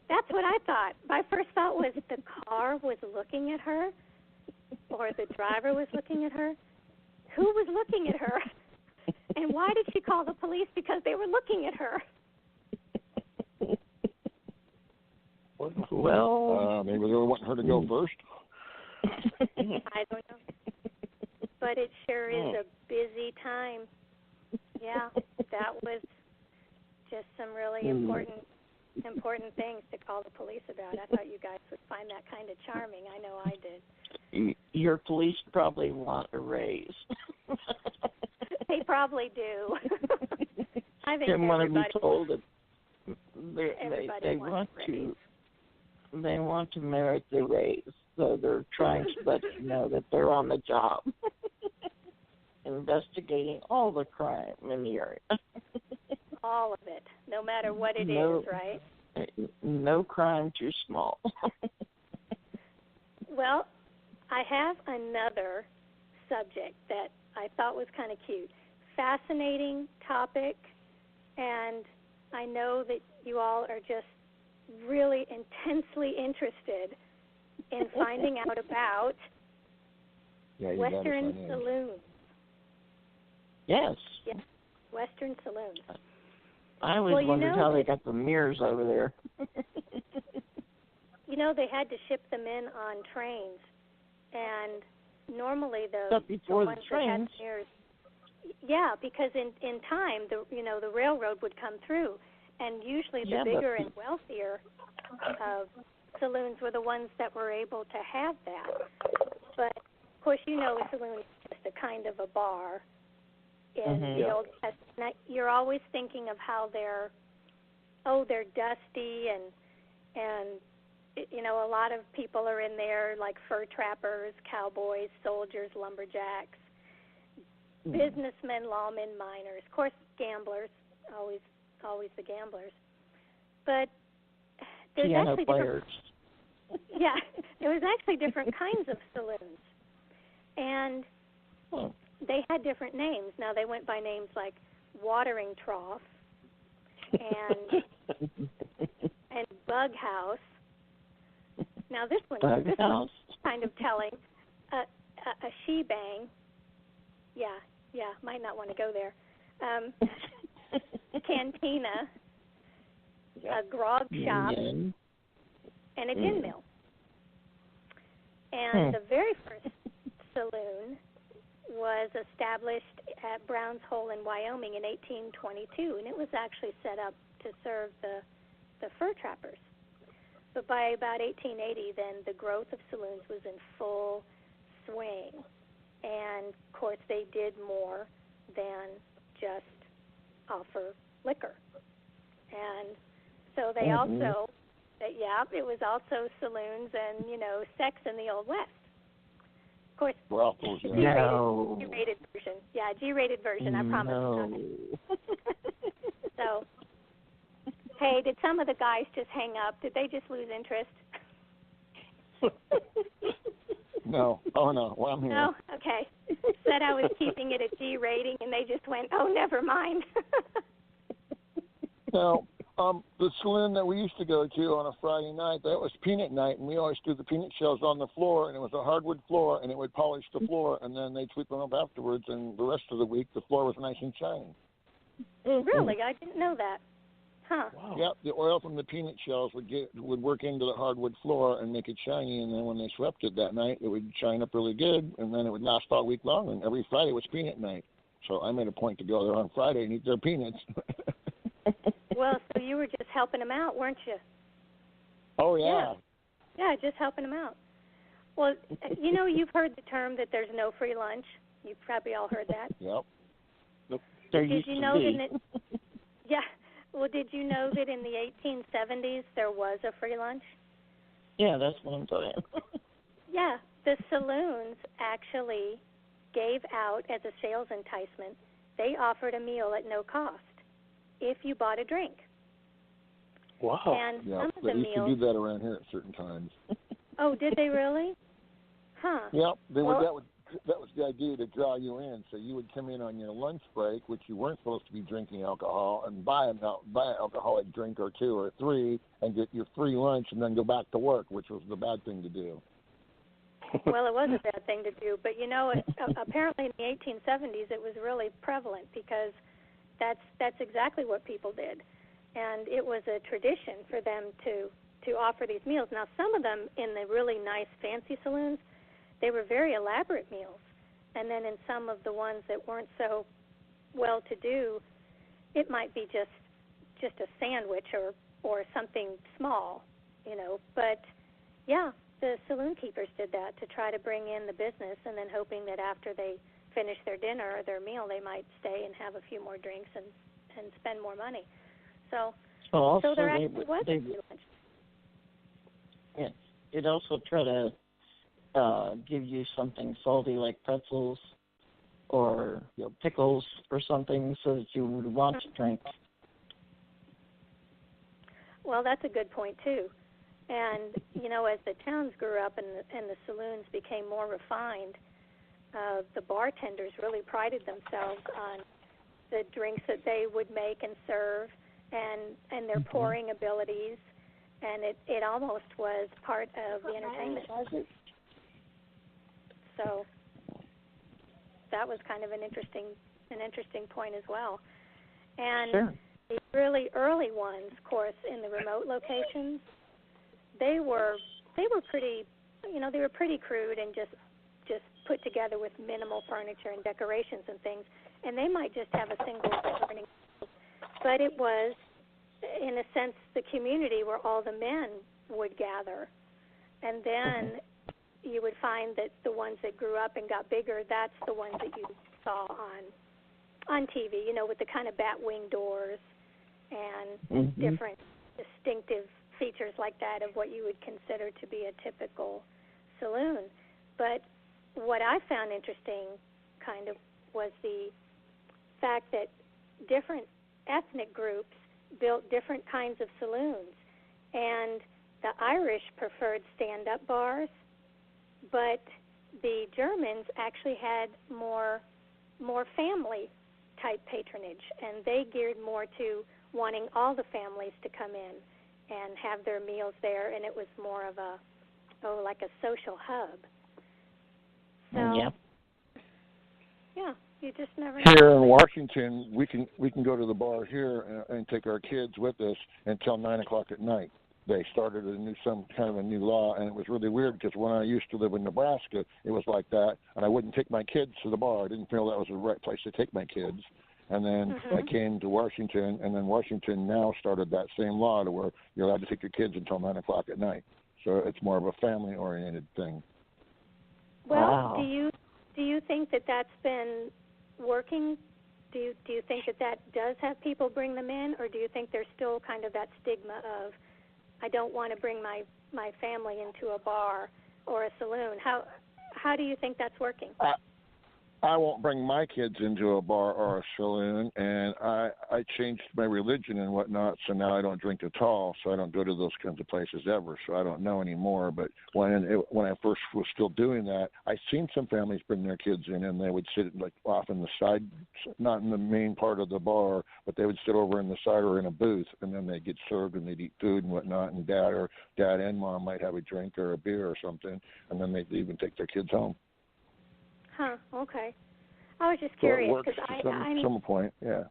[SPEAKER 2] That's what I thought. My first thought was the car was looking at her, or the driver was looking at her. Who was looking at her? And why did she call the police? Because they were looking at her.
[SPEAKER 5] Well,
[SPEAKER 6] maybe they were wanting her to go first.
[SPEAKER 2] I don't know. But it sure is a busy time. Yeah, that was just some really important things to call the police about. I thought you guys would find that kind of charming. I know I did.
[SPEAKER 5] Your police probably want a raise.
[SPEAKER 2] They probably do. I think
[SPEAKER 5] Didn't want to be
[SPEAKER 2] everybody
[SPEAKER 5] told that they want to merit the raise, so they're trying to let you know that they're on the job, investigating all the crime in the area.
[SPEAKER 2] All of it, no matter what it is, right?
[SPEAKER 5] No crime too small.
[SPEAKER 2] Well, I have another subject that I thought was kind of cute. Fascinating topic, and I know that you all are just really intensely interested in finding out about Western saloons.
[SPEAKER 5] Yes.
[SPEAKER 2] Yes, Western saloons.
[SPEAKER 5] I always wondered how they got the mirrors over there.
[SPEAKER 2] You know, they had to ship them in on trains, and normally the ones that had mirrors. Yeah, because in time, the railroad would come through, and usually the bigger and wealthier saloons were the ones that were able to have that. But of course, a saloon is just a kind of a bar. In the Old Testament, you're always thinking of how they're dusty and a lot of people are in there like fur trappers, cowboys, soldiers, lumberjacks, businessmen, lawmen, miners, of course, gamblers, always the gamblers. But there's actually
[SPEAKER 5] players.
[SPEAKER 2] there was actually different kinds of saloons, and they had different names. Now, they went by names like Watering Trough and Bug House. Now, this one's kind of telling. A she-bang. Yeah, might not want to go there. Cantina, a grog shop, and a gin mill. And the very first saloon was established at Brown's Hole in Wyoming in 1822, and it was actually set up to serve the fur trappers. But by about 1880, then the growth of saloons was in full swing, and of course they did more than just offer liquor. And so they also, it was also saloons and sex in the Old West. Of course, G-rated version. Yeah, G-rated version, I promise.
[SPEAKER 5] No.
[SPEAKER 2] So, hey, did some of the guys just hang up? Did they just lose interest?
[SPEAKER 6] No. Oh, no. Well, I'm here.
[SPEAKER 2] No? Okay. Said I was keeping it at G rating, and they just went, oh, never mind.
[SPEAKER 6] Now, the saloon that we used to go to on a Friday night, that was peanut night, and we always threw the peanut shells on the floor, and it was a hardwood floor, and it would polish the floor, and then they'd sweep them up afterwards, and the rest of the week the floor was nice and shiny.
[SPEAKER 2] Really? I didn't know that. Huh.
[SPEAKER 6] Wow. Yep, the oil from the peanut shells would work into the hardwood floor and make it shiny, and then when they swept it that night, it would shine up really good, and then it would last all week long, and every Friday was peanut night. So I made a point to go there on Friday and eat their peanuts.
[SPEAKER 2] Well, so you were just helping them out, weren't you?
[SPEAKER 6] Oh, yeah.
[SPEAKER 2] Yeah, just helping them out. Well, you've heard the term that there's no free lunch. You've probably all heard that.
[SPEAKER 6] Yep.
[SPEAKER 2] Did you know that? Yeah. Well, did you know that in the 1870s there was a free lunch?
[SPEAKER 5] Yeah, that's what I'm saying.
[SPEAKER 2] Yeah, the saloons actually gave out as a sales enticement, they offered a meal at no cost if you bought a drink.
[SPEAKER 3] Wow.
[SPEAKER 2] And
[SPEAKER 6] Yeah,
[SPEAKER 2] some of
[SPEAKER 6] they
[SPEAKER 2] the
[SPEAKER 6] used
[SPEAKER 2] meals.
[SPEAKER 6] to do that around here at certain times.
[SPEAKER 2] Oh, did they really? Huh.
[SPEAKER 6] Yeah, they
[SPEAKER 2] well,
[SPEAKER 6] would. That was the idea, to draw you in. So you would come in on your lunch break, which you weren't supposed to be drinking alcohol, and buy an alcoholic drink or two or three, and get your free lunch, and then go back to work, which was the bad thing to do.
[SPEAKER 2] Well, it was a bad thing to do, but apparently in the 1870s it was really prevalent because that's exactly what people did, and it was a tradition for them to offer these meals. Now, some of them in the really nice fancy saloons, they were very elaborate meals, and then in some of the ones that weren't so well-to-do, it might be just a sandwich or something small, But yeah, the saloon keepers did that to try to bring in the business, and then hoping that after they finished their dinner or their meal, they might stay and have a few more drinks and spend more money. So there actually was a free lunch.
[SPEAKER 5] Yeah, they'd also try to give you something salty like pretzels or pickles or something so that you would want to drink.
[SPEAKER 2] Well, that's a good point, too. And, as the towns grew up and the saloons became more refined, the bartenders really prided themselves on the drinks that they would make and serve and their pouring abilities, and it almost was part of the entertainment. So that was kind of an interesting point as well. And
[SPEAKER 5] sure.
[SPEAKER 2] The really early ones, of course, in the remote locations, they were pretty, they were pretty crude and just put together with minimal furniture and decorations and things, and they might just have a single burning. But it was, in a sense, the community where all the men would gather, and then you would find that the ones that grew up and got bigger, that's the ones that you saw on TV, with the kind of bat wing doors and different distinctive features like that of what you would consider to be a typical saloon. But what I found interesting kind of was the fact that different ethnic groups built different kinds of saloons. And the Irish preferred stand-up bars, but the Germans actually had more family-type patronage, and they geared more to wanting all the families to come in and have their meals there, and it was more of like a social hub. So, yeah, you just never know.
[SPEAKER 6] Here in Washington, we can go to the bar here and take our kids with us until 9 o'clock at night. They started some kind of a new law, and it was really weird because when I used to live in Nebraska, it was like that, and I wouldn't take my kids to the bar. I didn't feel that was the right place to take my kids. And then I came to Washington, and then Washington now started that same law to where you're allowed to take your kids until 9 o'clock at night. So it's more of a family-oriented thing.
[SPEAKER 2] Well,
[SPEAKER 5] wow.
[SPEAKER 2] do you think that that's been working? Do you think that does have people bring them in, or do you think there's still kind of that stigma of, I don't want to bring my family into a bar or a saloon? How do you think that's working?
[SPEAKER 6] I won't bring my kids into a bar or a saloon, and I changed my religion and whatnot, so now I don't drink at all, so I don't go to those kinds of places ever, so I don't know anymore. But when I first was still doing that, I seen some families bring their kids in, and they would sit like off in the side, not in the main part of the bar, but they would sit over in the side or in a booth, and then they'd get served, and they'd eat food and whatnot, and dad and mom might have a drink or a beer or something, and then they'd even take their kids home.
[SPEAKER 2] Huh, okay. I was just curious because
[SPEAKER 6] some point, yeah.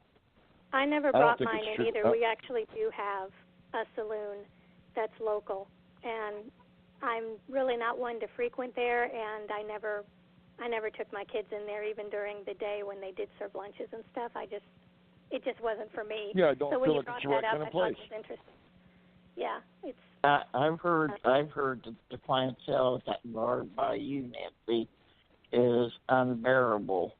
[SPEAKER 2] I never brought mine in either. We actually do have a saloon that's local, and I'm really not one to frequent there, and I never took my kids in there even during the day when they did serve lunches and stuff. It just wasn't for me.
[SPEAKER 6] Yeah, I don't
[SPEAKER 2] so when
[SPEAKER 6] feel
[SPEAKER 2] you
[SPEAKER 6] like
[SPEAKER 2] brought
[SPEAKER 6] it's the right
[SPEAKER 2] that up,
[SPEAKER 6] kind of
[SPEAKER 2] I thought
[SPEAKER 6] place.
[SPEAKER 2] it was interesting. Yeah, it's.
[SPEAKER 5] I've heard that the clientele at that bar by you, Nancy, is unbearable.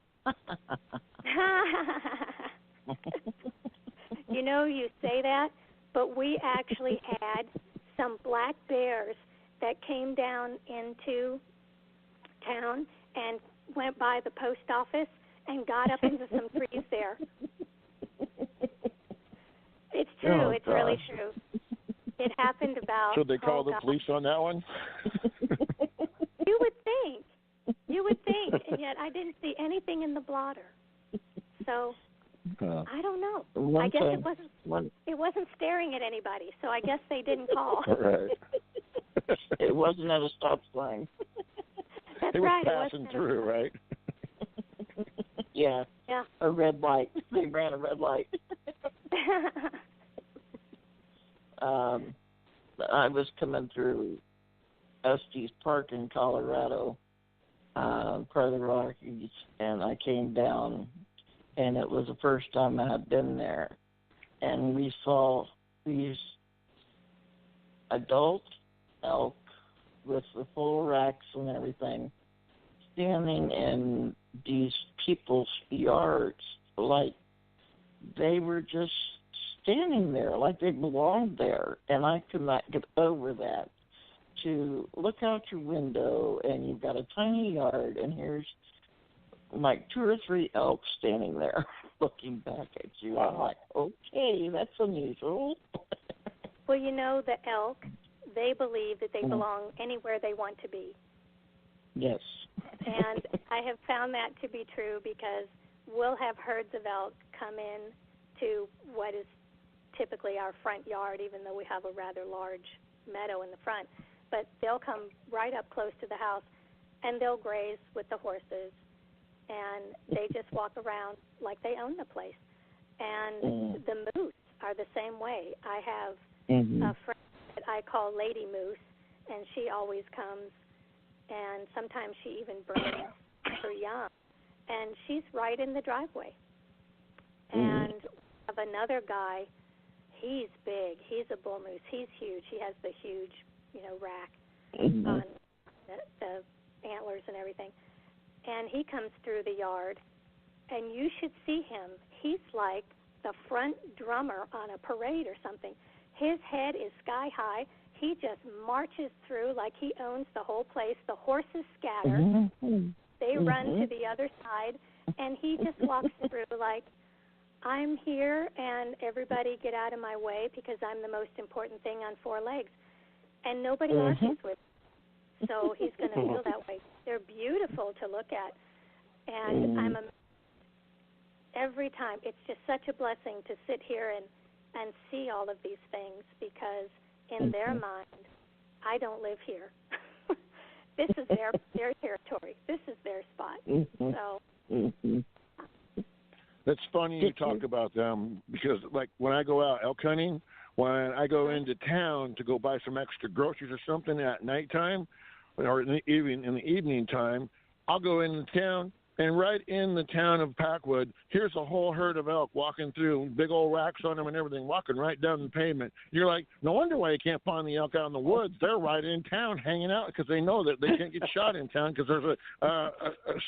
[SPEAKER 2] You say that, but we actually had some black bears that came down into town and went by the post office and got up into some trees there. It's true.
[SPEAKER 6] Oh,
[SPEAKER 2] it's
[SPEAKER 6] gosh.
[SPEAKER 2] really true. It happened about...
[SPEAKER 6] Should they call the police on that one?
[SPEAKER 2] You would think. You would think. And yet I didn't see anything in the blotter. So, I don't know. I guess it wasn't staring at anybody, so I guess they didn't call.
[SPEAKER 6] Right.
[SPEAKER 5] It wasn't at a stop sign.
[SPEAKER 2] That's
[SPEAKER 6] it was
[SPEAKER 2] right.
[SPEAKER 6] passing through, right?
[SPEAKER 5] Yeah.
[SPEAKER 2] Yeah.
[SPEAKER 5] A red light. They ran a red light. I was coming through Estes Park in Colorado, part of the Rockies, and I came down, and it was the first time I had been there, and we saw these adult elk with the full racks and everything standing in these people's yards like they were just standing there, like they belonged there, and I could not get over that. To look out your window and you've got a tiny yard and here's like 2 or 3 elk standing there looking back at you.
[SPEAKER 3] Wow.
[SPEAKER 5] I'm like, okay, that's unusual.
[SPEAKER 2] Well, you know, the elk, they believe that they belong anywhere they want to be.
[SPEAKER 5] Yes.
[SPEAKER 2] And I have found that to be true because we'll have herds of elk come in to what is typically our front yard, even though we have a rather large meadow in the front. But they'll come right up close to the house, and they'll graze with the horses, and they just walk around like they own the place. And the moose are the same way. I have a friend that I call Lady Moose, and she always comes, and sometimes she even brings her young. And she's right in the driveway. And we have another guy. He's big. He's a bull moose. He's huge. He has the huge, rack on the antlers and everything. And he comes through the yard, and you should see him. He's like the front drummer on a parade or something. His head is sky high. He just marches through like he owns the whole place. The horses scatter. They run to the other side, and he just walks through like, I'm here, and everybody get out of my way because I'm the most important thing on 4 legs. And nobody argues with him. So he's going to feel that way. They're beautiful to look at. And every time, it's just such a blessing to sit here and see all of these things because in their mind, I don't live here. This is their territory. This is their spot. So
[SPEAKER 6] It's funny you talk about them because, like, when I go out elk hunting, when I go into town to go buy some extra groceries or something at nighttime or in the evening time, I'll go into town, and right in the town of Packwood, here's a whole herd of elk walking through, big old racks on them and everything, walking right down the pavement. You're like, no wonder why you can't find the elk out in the woods. They're right in town hanging out because they know that they can't get shot in town because there's a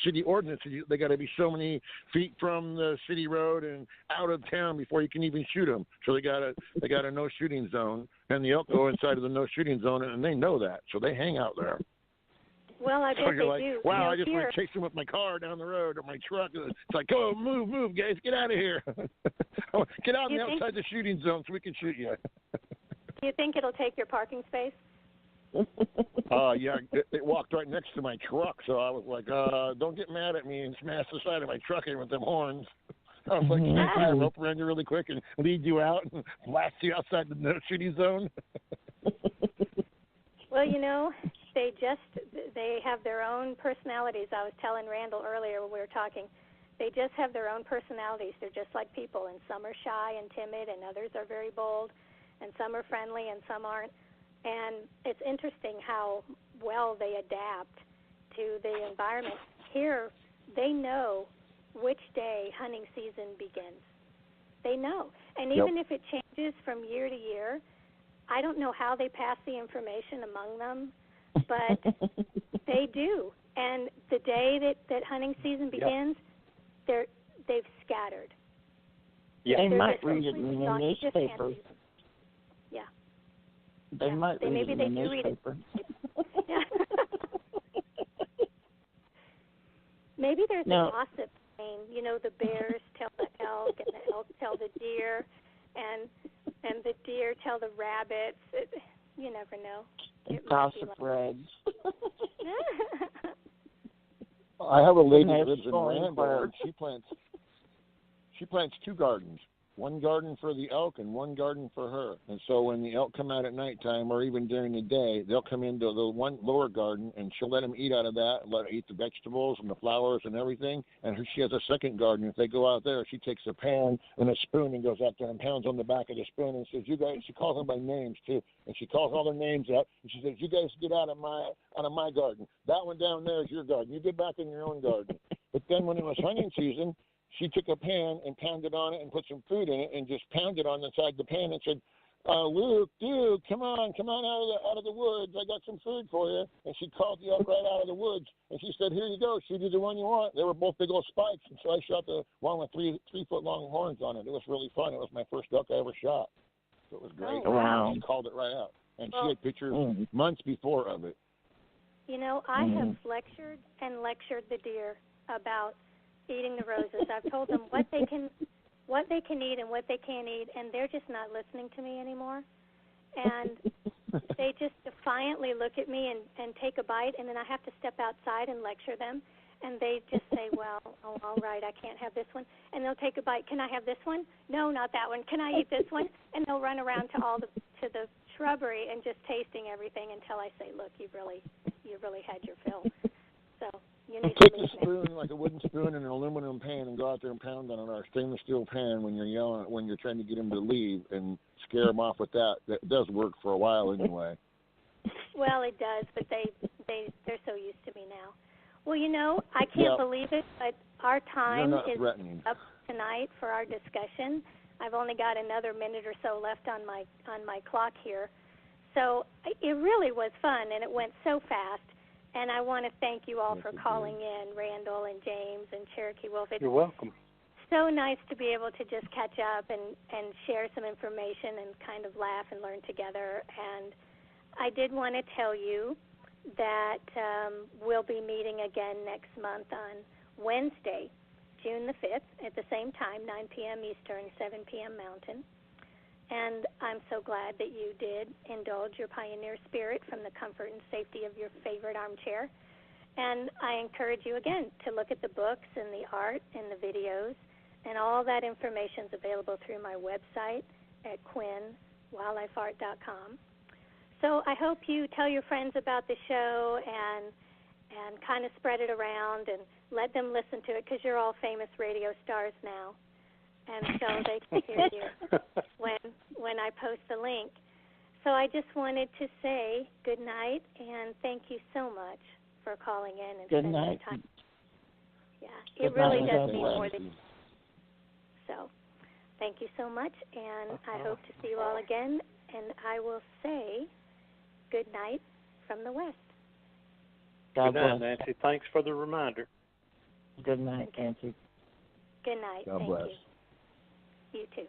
[SPEAKER 6] city ordinance. They got to be so many feet from the city road and out of town before you can even shoot them. So they got a no shooting zone, and the elk go inside of the no shooting zone, and they know that, so they hang out there.
[SPEAKER 2] Well, I bet
[SPEAKER 6] so you're
[SPEAKER 2] they
[SPEAKER 6] like,
[SPEAKER 2] do.
[SPEAKER 6] Wow, I just want to chase them with my car down the road or my truck. It's like, go, move, guys, get out of here. Get out outside the shooting zone so we can shoot you.
[SPEAKER 2] Do you think it'll take your parking space?
[SPEAKER 6] Yeah, it walked right next to my truck, so I was like, don't get mad at me and smash the side of my truck in with them horns. I was like, can I tie a rope around you really quick and lead you out and blast you outside the no shooting zone?
[SPEAKER 2] Well, they have their own personalities. I was telling Randall earlier when we were talking, they just have their own personalities. They're just like people, and some are shy and timid, and others are very bold, and some are friendly, and some aren't. And it's interesting how well they adapt to the environment. Here, they know which day hunting season begins. They know. And even if it changes from year to year, I don't know how they pass the information among them, but they do. And the day that hunting season begins, they've scattered.
[SPEAKER 5] Yeah. They might
[SPEAKER 2] read
[SPEAKER 5] it in the newspaper.
[SPEAKER 2] Yeah.
[SPEAKER 5] They might read it in the newspaper.
[SPEAKER 2] Maybe there's
[SPEAKER 5] No.
[SPEAKER 2] a gossip game. You know, the bears tell the elk, and the elk tell the deer, and the deer tell the rabbits. You never know.
[SPEAKER 5] Gossip threads.
[SPEAKER 6] I have a lady
[SPEAKER 5] Nice
[SPEAKER 6] that lives in
[SPEAKER 5] going
[SPEAKER 6] Randall,
[SPEAKER 5] bird.
[SPEAKER 6] and she plants 2 gardens. One garden for the elk and one garden for her. And so when the elk come out at nighttime or even during the day, they'll come into the one lower garden, and she'll let them eat out of that, let her eat the vegetables and the flowers and everything. And she has a second garden. If they go out there, she takes a pan and a spoon and goes out there and pounds on the back of the spoon and says, "You guys," she calls them by names too. And she calls all their names out, and she says, "You guys get out of my garden. That one down there is your garden. You get back in your own garden." But then when it was hunting season, she took a pan and pounded on it and put some food in it and just pounded on the side of the pan and said, "Luke, Duke, come on out of the woods. I got some food for you." And she called the elk right out of the woods, and she said, "Here you go. Shoot either one you want." They were both big old spikes, and so I shot the one with 3-foot long horns on it. It was really fun. It was my first elk I ever shot, so it was great.
[SPEAKER 5] Oh, wow.
[SPEAKER 6] She called it right out, and
[SPEAKER 2] Well,
[SPEAKER 6] she had pictures months before of it.
[SPEAKER 2] You know, I have lectured and lectured the deer about eating the roses. I've told them what they can eat and what they can't eat, and they're just not listening to me anymore. And they just defiantly look at me and take a bite, and then I have to step outside and lecture them. And they just say, "Well, oh, all right, I can't have this one." And they'll take a bite. "Can I have this one?" "No, not that one." "Can I eat this one?" And they'll run around to the shrubbery and just tasting everything until I say, "Look, you've really had your fill." So you need
[SPEAKER 6] Take
[SPEAKER 2] to
[SPEAKER 6] a
[SPEAKER 2] leave now.
[SPEAKER 6] spoon, like a wooden spoon, in an aluminum pan, and go out there and pound on it, or a stainless steel pan when you're yelling, when you're trying to get them to leave, and scare them off with that. That does work for a while anyway.
[SPEAKER 2] Well, it does, but they're so used to me now. Well, you know, I can't believe it, but our time is up tonight for our discussion. I've only got another minute or so left on my clock here. So it really was fun, and it went so fast. And I want to thank you all for calling in, Randall and James and Cherokee Wolf.
[SPEAKER 3] You're welcome.
[SPEAKER 2] So nice to be able to just catch up and share some information and kind of laugh and learn together. And I did want to tell you that we'll be meeting again next month on Wednesday, June the 5th, at the same time, 9 p.m. Eastern, 7 p.m. Mountain. And I'm so glad that you did indulge your pioneer spirit from the comfort and safety of your favorite armchair. And I encourage you again to look at the books and the art and the videos, and all that information is available through my website at QuinnWildlifeArt.com. So I hope you tell your friends about the show and kind of spread it around and let them listen to it, because you're all famous radio stars now. And so they can hear you when I post the link. So I just wanted to say good night, and thank you so much for calling in and spending your time. Yeah, it really does mean more than. So thank you so much, and I hope to see you all again, and I will say good night from the West.
[SPEAKER 3] Good night, Nancy. Thanks for the reminder.
[SPEAKER 5] Good night, Nancy.
[SPEAKER 2] Good night.
[SPEAKER 6] God
[SPEAKER 2] Thank
[SPEAKER 6] bless.
[SPEAKER 2] you. You too.